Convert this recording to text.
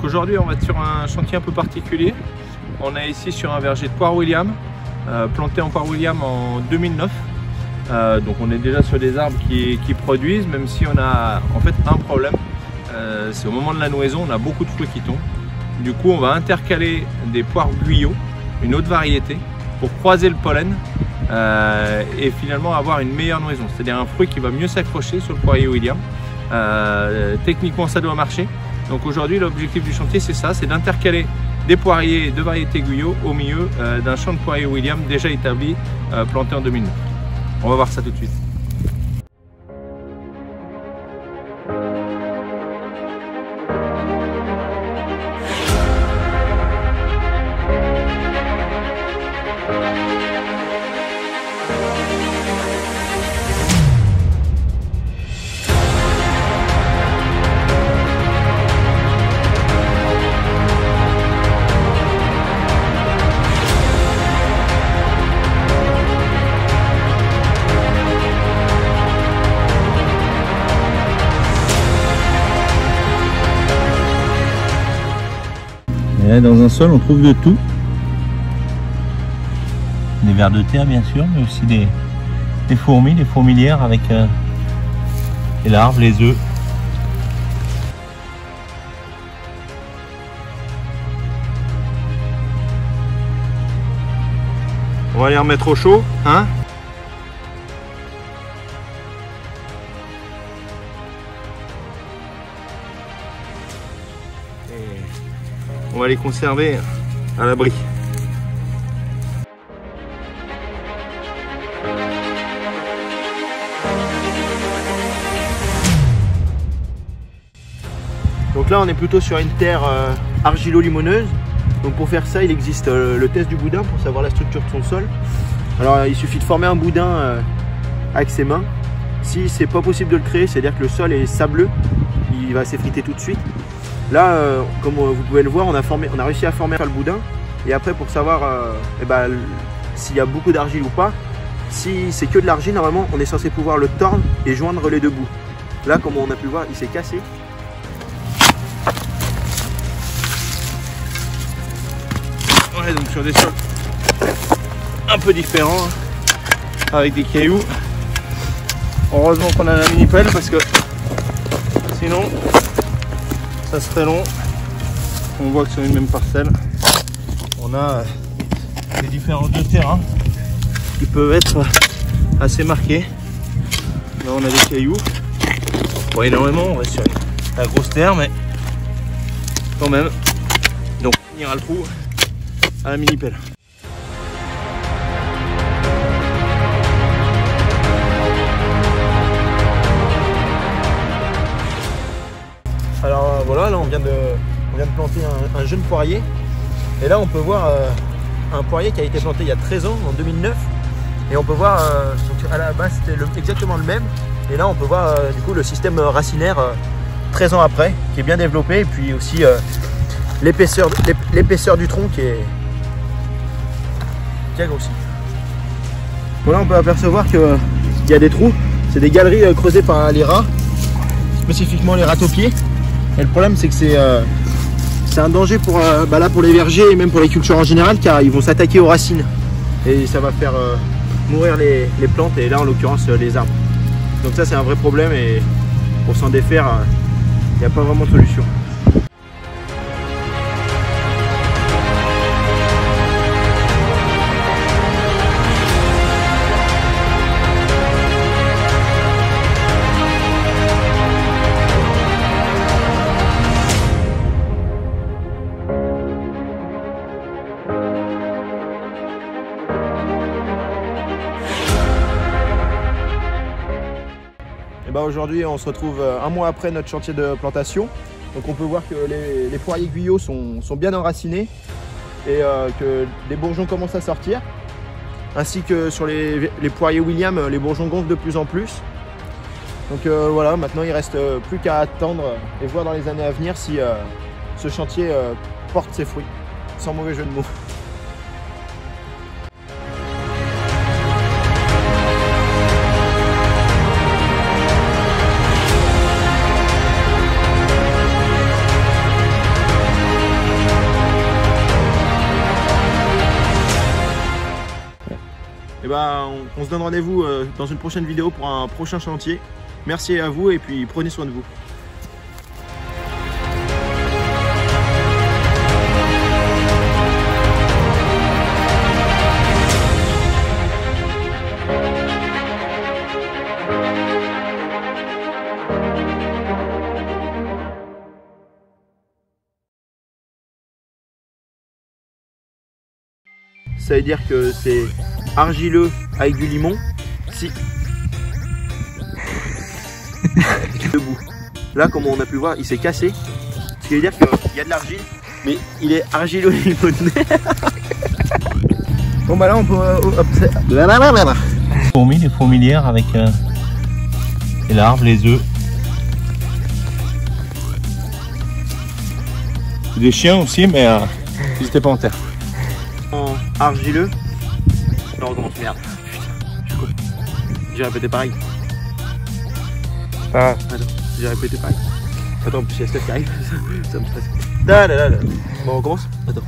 aujourd'hui on va être sur un chantier un peu particulier. On est ici sur un verger de poire William, planté en poire William en 2009. Donc on est déjà sur des arbres qui produisent, même si on a en fait un problème. C'est au moment de la nouaison, on a beaucoup de fruits qui tombent. Du coup on va intercaler des poires Guyot, une autre variété, pour croiser le pollen et finalement avoir une meilleure nouaison. C'est-à-dire un fruit qui va mieux s'accrocher sur le poirier William. Techniquement ça doit marcher. Donc aujourd'hui l'objectif du chantier c'est ça, c'est d'intercaler des poiriers de variété Guyot au milieu d'un champ de poirier William déjà établi, planté en 2009. On va voir ça tout de suite. Et dans un sol, on trouve de tout. Des vers de terre, bien sûr, mais aussi des fourmis, des fourmilières avec les larves, les œufs. On va les remettre au chaud, hein? On va les conserver à l'abri. Donc là on est plutôt sur une terre argilo-limoneuse. Donc pour faire ça il existe le test du boudin pour savoir la structure de son sol. Alors il suffit de former un boudin avec ses mains. Si c'est pas possible de le créer, c'est-à-dire que le sol est sableux, il va s'effriter tout de suite. Là, comme vous pouvez le voir, on a réussi à former le boudin. Et après, pour savoir s'il y a beaucoup d'argile ou pas, si c'est que de l'argile, normalement, on est censé pouvoir le tordre et joindre les deux bouts. Là, comme on a pu le voir, il s'est cassé. On est donc sur des sols un peu différents, avec des cailloux. Heureusement qu'on a la mini pelle parce que sinon ça serait long. On voit que sur une même parcelle, on a des différences de terrain qui peuvent être assez marquées. Là, on a des cailloux. Bon, énormément, on reste sur la grosse terre, mais quand même. Donc, on ira le trou à la mini pelle. Alors voilà, là on vient de planter un jeune poirier. Et là on peut voir un poirier qui a été planté il y a 13 ans, en 2009. Et on peut voir, donc à la base c'était exactement le même. Et là on peut voir du coup le système racinaire 13 ans après, qui est bien développé. Et puis aussi l'épaisseur du tronc qui a grossi. Voilà, on peut apercevoir qu'il y a des trous. C'est des galeries creusées par les rats, spécifiquement les ratopiers. Et le problème c'est que c'est un danger pour les vergers et même pour les cultures en général, car ils vont s'attaquer aux racines et ça va faire mourir les plantes et là en l'occurrence les arbres. Donc ça c'est un vrai problème et pour s'en défaire il n'y a pas vraiment de solution. Aujourd'hui on se retrouve un mois après notre chantier de plantation. Donc on peut voir que les poiriers Guyot sont bien enracinés et que les bourgeons commencent à sortir. Ainsi que sur les poiriers William, les bourgeons gonflent de plus en plus. Donc voilà, maintenant il ne reste plus qu'à attendre et voir dans les années à venir si ce chantier porte ses fruits, sans mauvais jeu de mots. on se donne rendez-vous dans une prochaine vidéo pour un prochain chantier. Merci à vous et puis prenez soin de vous. Ça veut dire que c'est argileux avec du limon. Si. Debout. Là, comme on a pu voir, il s'est cassé. Ce qui veut dire qu'il y a de l'argile, mais il est argileux limoneux. Bon bah là on peut... Fourmis, les fourmilières avec les larves, les œufs. Des chiens aussi, mais ils n'étaient pas en terre. En argileux. Non, on recommence, merde. Putain, j'ai répété pareil. Ah. Attends, j'ai répété pareil. Attends, en plus il y a Steph qui arrive, ça me stresse. Là. Bon, on recommence. Attends.